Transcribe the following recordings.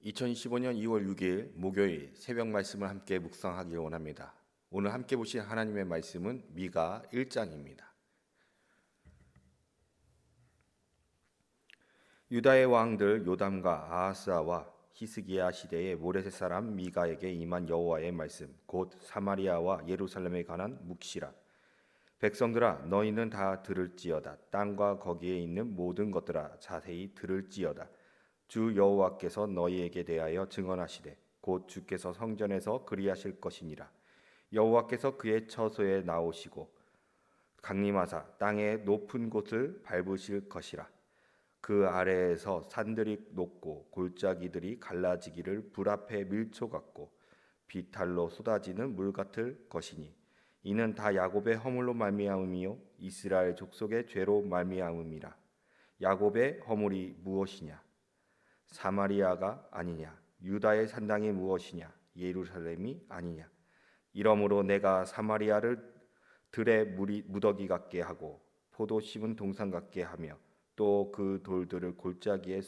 2025년 2월 6일 목요일 새벽 말씀을 함께 묵상하길 원합니다. 오늘 함께 보실 하나님의 말씀은 미가 1장입니다. 유다의 왕들 요담과 아하스와 히스기야 시대의 모레셋 사람 미가에게 임한 여호와의 말씀, 곧 사마리아와 예루살렘에 관한 묵시라. 백성들아, 너희는 다 들을지어다. 땅과 거기에 있는 모든 것들아, 자세히 들을지어다. 주 여호와께서 너희에게 대하여 증언하시되 곧 주께서 성전에서 그리하실 것이니라. 여호와께서 그의 처소에 나오시고 강림하사 땅의 높은 곳을 밟으실 것이라. 그 아래에서 산들이 녹고 골짜기들이 갈라지기를 불 앞에 밀초 같고 비탈로 쏟아지는 물 같을 것이니 이는 다 야곱의 허물로 말미암음이요 이스라엘 족속의 죄로 말미암음이라. 야곱의 허물이 무엇이냐? 사마리아가 아니냐? 유다의 산당이 무엇이냐? 예루살렘이 아니냐? 이러므로 내가 사마리아를 들의 무더기 같게 하고 포도 심은 동산 같게 하며 또 그 돌들을 골짜기에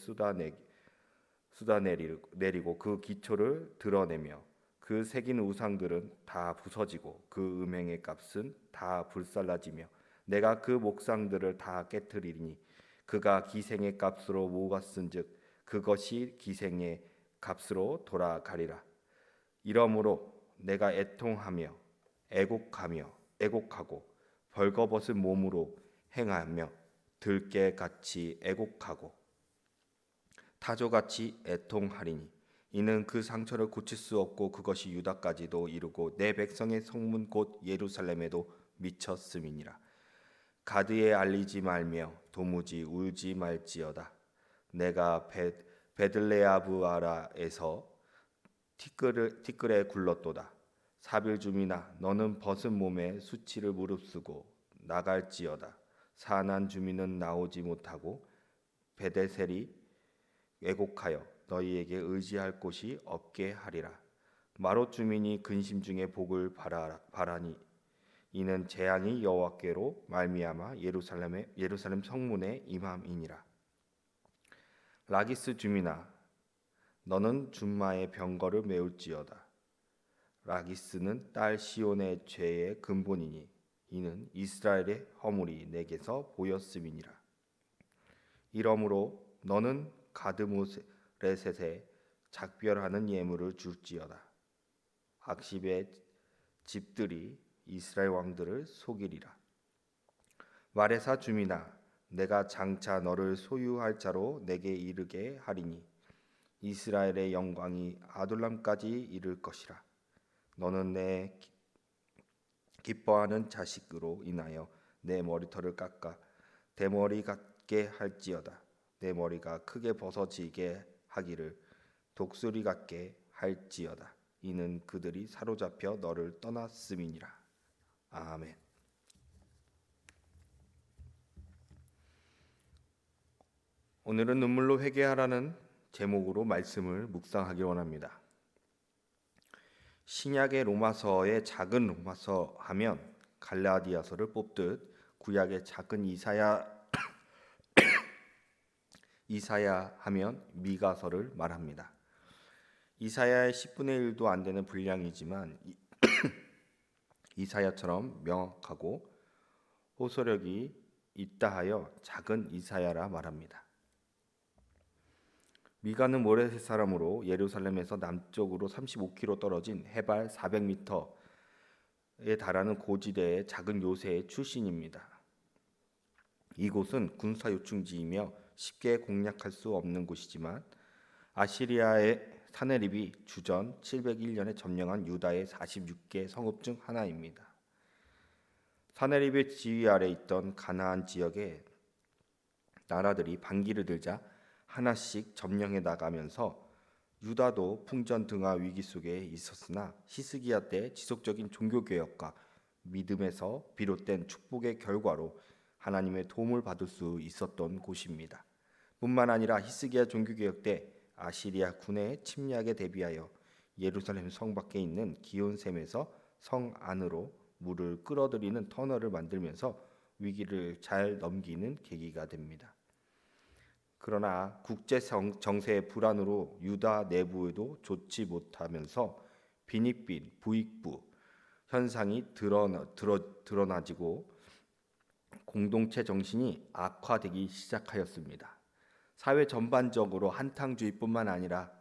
쏟아내리고 그 기초를 드러내며 그 새긴 우상들은 다 부서지고 그 음행의 값은 다 불살라지며 내가 그 목상들을 다 깨뜨리니 그가 기생의 값으로 모았은즉 그것이 기생의 값으로 돌아가리라. 이러므로 내가 애통하며 애곡하고 벌거벗은 몸으로 행하며 들깨같이 애곡하고 타조같이 애통하리니 이는 그 상처를 고칠 수 없고 그것이 유다까지도 이르고 내 백성의 성문 곧 예루살렘에도 미쳤음이니라. 가드에 알리지 말며 도무지 울지 말지어다. 내가 베들레아브아라에서 티끌에 굴렀도다. 사빌 주민아, 너는 벗은 몸에 수치를 무릅쓰고 나갈지어다. 사난 주민은 나오지 못하고 베데셀이 왜곡하여 너희에게 의지할 곳이 없게 하리라. 마롯 주민이 근심 중에 복을 바라니 이는 재앙이 여호와께로 말미암아 예루살렘 성문에 임함이니라. 라기스 주민아, 너는 준마의 병거를 메울지어다. 라기스는 딸 시온의 죄의 근본이니 이는 이스라엘의 허물이 내게서 보였음이니라. 이러므로 너는 가드모레셋에 작별하는 예물을 줄지어다. 악십의 집들이 이스라엘 왕들을 속이리라. 마레사 주민아, 내가 장차 너를 소유할 자로 내게 이르게 하리니 이스라엘의 영광이 아둘람까지 이를 것이라. 너는 내 기뻐하는 자식으로 인하여 내 머리털을 깎아 대머리 같게 할지어다. 내 머리가 크게 벗어지게 하기를 독수리 같게 할지어다. 이는 그들이 사로잡혀 너를 떠났음이니라. 아멘. 오늘은 눈물로 회개하라는 제목으로 말씀을 묵상하기 원합니다. 신약의 로마서의 작은 로마서 하면 갈라디아서를 뽑듯 구약의 작은 이사야 하면 미가서를 말합니다. 이사야의 10분의 1도 안 되는 분량이지만 이사야처럼 명확하고 호소력이 있다 하여 작은 이사야라 말합니다. 미가는 모레셋 사람으로 예루살렘에서 남쪽으로 35km 떨어진 해발 400m에 달하는 고지대의 작은 요새의 출신입니다. 이곳은 군사 요충지이며 쉽게 공략할 수 없는 곳이지만 아시리아의 사네립이 주전 701년에 점령한 유다의 46개 성읍 중 하나입니다. 사네립의 지휘 아래 있던 가나안 지역의 나라들이 반기를 들자 하나씩 점령해 나가면서 유다도 풍전등화 위기 속에 있었으나 히스기야 때 지속적인 종교개혁과 믿음에서 비롯된 축복의 결과로 하나님의 도움을 받을 수 있었던 곳입니다. 뿐만 아니라 히스기야 종교개혁 때 아시리아 군의 침략에 대비하여 예루살렘 성 밖에 있는 기온샘에서 성 안으로 물을 끌어들이는 터널을 만들면서 위기를 잘 넘기는 계기가 됩니다. 그러나 국제 정세의 불안으로 유다 내부에도 좋지 못하면서 빈익빈 부익부 현상이 드러나지고 공동체 정신이 악화되기 시작하였습니다. 사회 전반적으로 한탕주의뿐만 아니라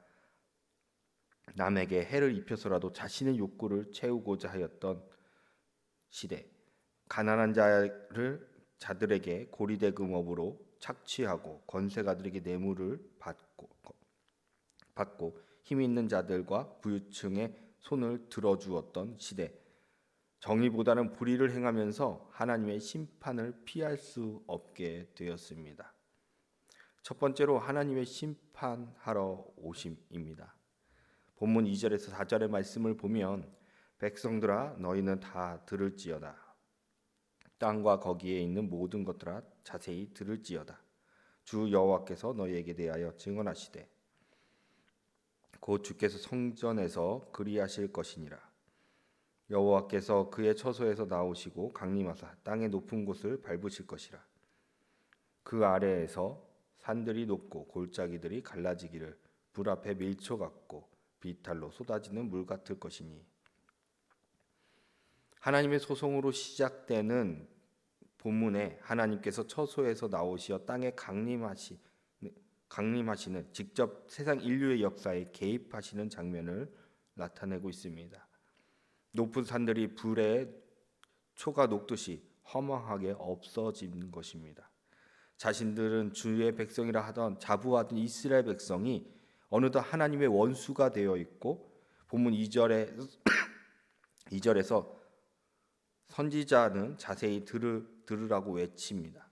남에게 해를 입혀서라도 자신의 욕구를 채우고자 하였던 시대, 가난한 자들에게 고리대금업으로 착취하고 권세가들에게 뇌물을 받고 힘 있는 자들과 부유층의 손을 들어주었던 시대, 정의보다는 불의를 행하면서 하나님의 심판을 피할 수 없게 되었습니다. 첫 번째로 하나님의 심판하러 오심입니다. 본문 2절에서 4절의 말씀을 보면 백성들아 너희는 다 들을지어다. 땅과 거기에 있는 모든 것들아 자세히 들을지어다. 주 여호와께서 너희에게 대하여 증언하시되 곧 주께서 성전에서 그리하실 것이니라. 여호와께서 그의 처소에서 나오시고 강림하사 땅의 높은 곳을 밟으실 것이라. 그 아래에서 산들이 높고 골짜기들이 갈라지기를 불 앞에 밀초 같고 비탈로 쏟아지는 물 같을 것이니. 하나님의 소송으로 시작되는 본문에 하나님께서 처소에서 나오시어 땅에 강림하시는 직접 세상 인류의 역사에 개입하시는 장면을 나타내고 있습니다. 높은 산들이 불에 초가 녹듯이 허망하게 없어지는 것입니다. 자신들은 주의 백성이라 하던 자부하던 이스라엘 백성이 어느덧 하나님의 원수가 되어 있고 본문 2절에서 선지자는 자세히 들으라고 외칩니다.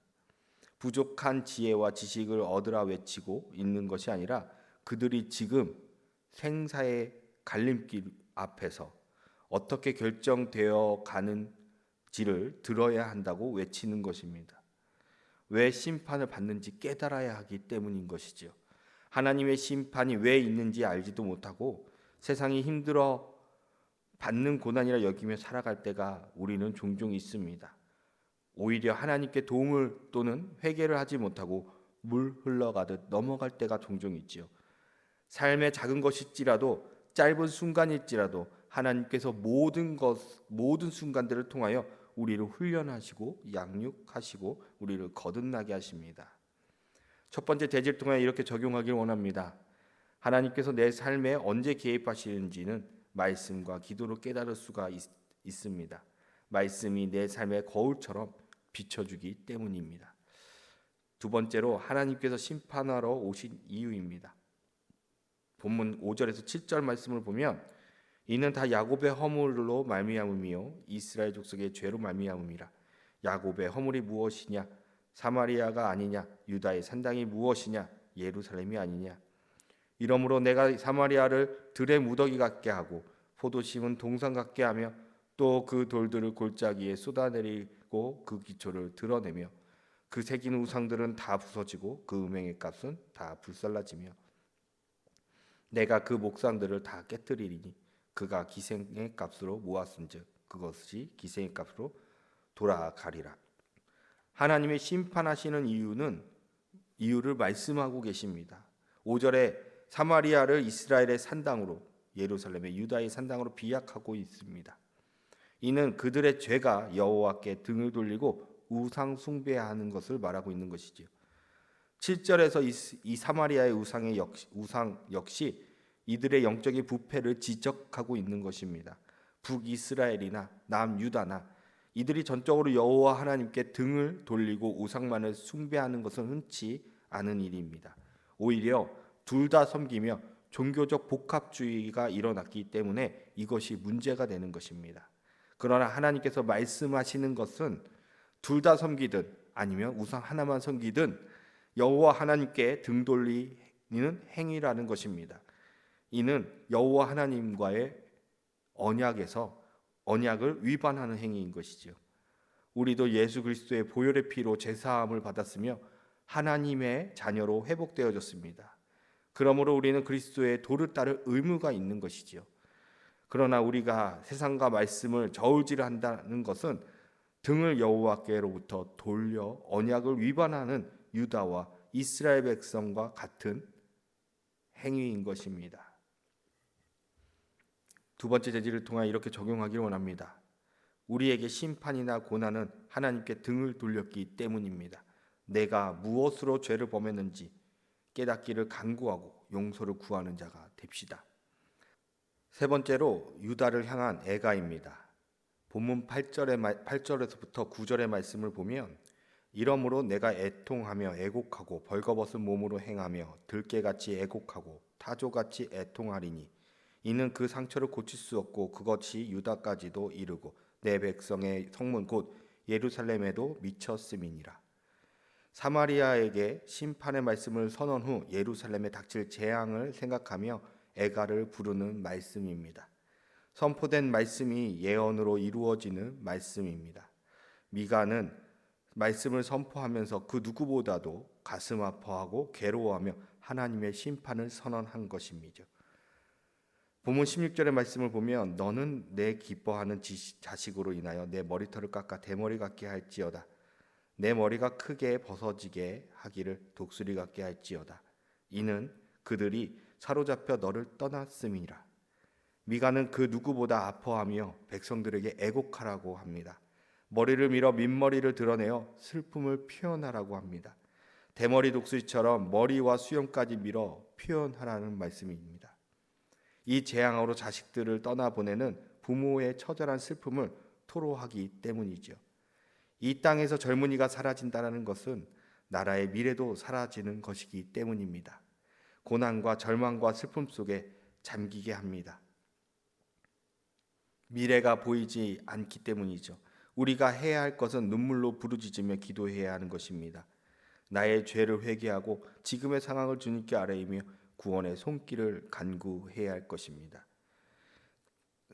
부족한 지혜와 지식을 얻으라 외치고 있는 것이 아니라 그들이 지금 생사의 갈림길 앞에서 어떻게 결정되어 가는지를 들어야 한다고 외치는 것입니다. 왜 심판을 받는지 깨달아야 하기 때문인 것이지요. 하나님의 심판이 왜 있는지 알지도 못하고 세상이 힘들어 받는 고난이라 여기며 살아갈 때가 우리는 종종 있습니다. 오히려 하나님께 도움을 또는 회개를 하지 못하고 물 흘러가듯 넘어갈 때가 종종 있지요. 삶의 작은 것일지라도 짧은 순간일지라도 하나님께서 모든 순간들을 통하여 우리를 훈련하시고 양육하시고 우리를 거듭나게 하십니다. 첫 번째 대지를 통하여 이렇게 적용하길 원합니다. 하나님께서 내 삶에 언제 개입하시는지는 말씀과 기도로 깨달을 수가 있습니다. 말씀이 내 삶의 거울처럼 비춰주기 때문입니다. 두 번째로 하나님께서 심판하러 오신 이유입니다. 본문 5절에서 7절 말씀을 보면 이는 다 야곱의 허물로 말미암음이요 이스라엘 족속의 죄로 말미암음이라. 야곱의 허물이 무엇이냐? 사마리아가 아니냐? 유다의 산당이 무엇이냐? 예루살렘이 아니냐? 이러므로 내가 사마리아를 들의 무더기 같게 하고 포도심은 동산 같게 하며 또 그 돌들을 골짜기에 쏟아내리고 그 기초를 드러내며 그 새긴 우상들은 다 부서지고 그 음행의 값은 다 불살라지며 내가 그 목상들을 다 깨뜨리리니 그가 기생의 값으로 모았은즉 그것이 기생의 값으로 돌아가리라. 하나님의 심판하시는 이유를 말씀하고 계십니다. 5절에 사마리아를 이스라엘의 산당으로 예루살렘의 유다의 산당으로 비약하고 있습니다. 이는 그들의 죄가 여호와께 등을 돌리고 우상 숭배하는 것을 말하고 있는 것이지요. 7절에서 이 사마리아의 우상 역시 이들의 영적인 부패를 지적하고 있는 것입니다. 북이스라엘이나 남유다나 이들이 전적으로 여호와 하나님께 등을 돌리고 우상만을 숭배하는 것은 흔치 않은 일입니다. 오히려 둘 다 섬기며 종교적 복합주의가 일어났기 때문에 이것이 문제가 되는 것입니다. 그러나 하나님께서 말씀하시는 것은 둘 다 섬기든 아니면 우상 하나만 섬기든 여호와 하나님께 등 돌리는 행위라는 것입니다. 이는 여호와 하나님과의 언약을 위반하는 행위인 것이죠. 우리도 예수 그리스도의 보혈의 피로 제사함을 받았으며 하나님의 자녀로 회복되어졌습니다. 그러므로 우리는 그리스도의 도를 따를 의무가 있는 것이지요. 그러나 우리가 세상과 말씀을 저울질한다는 것은 등을 여호와께로부터 돌려 언약을 위반하는 유다와 이스라엘 백성과 같은 행위인 것입니다. 두 번째 제지를 통하여 이렇게 적용하기를 원합니다. 우리에게 심판이나 고난은 하나님께 등을 돌렸기 때문입니다. 내가 무엇으로 죄를 범했는지 깨닫기를 간구하고 용서를 구하는 자가 됩시다. 세 번째로 유다를 향한 애가입니다. 본문 8절에서부터 9절의 말씀을 보면 이러므로 내가 애통하며 애곡하고 벌거벗은 몸으로 행하며 들깨같이 애곡하고 타조같이 애통하리니 이는 그 상처를 고칠 수 없고 그것이 유다까지도 이르고 내 백성의 성문 곧 예루살렘에도 미쳤음이니라. 사마리아에게 심판의 말씀을 선언 후 예루살렘에 닥칠 재앙을 생각하며 애가를 부르는 말씀입니다. 선포된 말씀이 예언으로 이루어지는 말씀입니다. 미가는 말씀을 선포하면서 그 누구보다도 가슴 아파하고 괴로워하며 하나님의 심판을 선언한 것입니다. 본문 16절의 말씀을 보면 너는 내 기뻐하는 자식으로 인하여 내 머리털을 깎아 대머리 같게 할지어다. 내 머리가 크게 벗어지게 하기를 독수리 같게 할지어다. 이는 그들이 사로잡혀 너를 떠났음이라. 미가는 그 누구보다 아파하며 백성들에게 애곡하라고 합니다. 머리를 밀어 민머리를 드러내어 슬픔을 표현하라고 합니다. 대머리 독수리처럼 머리와 수염까지 밀어 표현하라는 말씀입니다. 이 재앙으로 자식들을 떠나보내는 부모의 처절한 슬픔을 토로하기 때문이죠. 이 땅에서 젊은이가 사라진다는 것은 나라의 미래도 사라지는 것이기 때문입니다. 고난과 절망과 슬픔 속에 잠기게 합니다. 미래가 보이지 않기 때문이죠. 우리가 해야 할 것은 눈물로 부르짖으며 기도해야 하는 것입니다. 나의 죄를 회개하고 지금의 상황을 주님께 아뢰이며 구원의 손길을 간구해야 할 것입니다.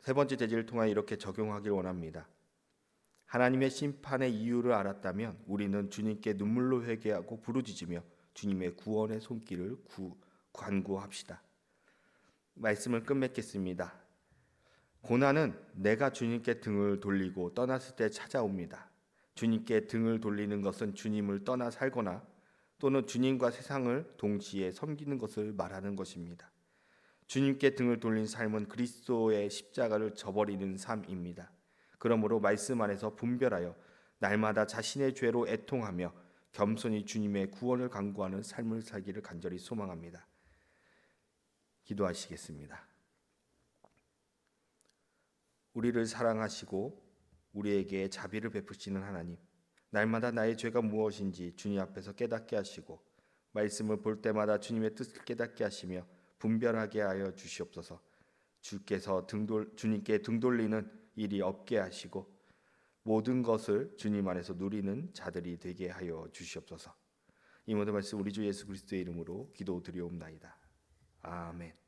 세 번째 제지를 통하여 이렇게 적용하길 원합니다. 하나님의 심판의 이유를 알았다면 우리는 주님께 눈물로 회개하고 부르짖으며 주님의 구원의 손길을 간구합시다. 말씀을 끝맺겠습니다. 고난은 내가 주님께 등을 돌리고 떠났을 때 찾아옵니다. 주님께 등을 돌리는 것은 주님을 떠나 살거나 또는 주님과 세상을 동시에 섬기는 것을 말하는 것입니다. 주님께 등을 돌린 삶은 그리스도의 십자가를 저버리는 삶입니다. 그러므로 말씀 안에서 분별하여 날마다 자신의 죄로 애통하며 겸손히 주님의 구원을 간구하는 삶을 살기를 간절히 소망합니다. 기도하시겠습니다. 우리를 사랑하시고 우리에게 자비를 베푸시는 하나님, 날마다 나의 죄가 무엇인지 주님 앞에서 깨닫게 하시고 말씀을 볼 때마다 주님의 뜻을 깨닫게 하시며 분별하게 하여 주시옵소서. 주께서 주님께 등 돌리는 일이 없게 하시고 모든 것을 주님 안에서 누리는 자들이 되게 하여 주시옵소서. 이 모든 말씀 우리 주 예수 그리스도의 이름으로 기도드리옵나이다. 아멘.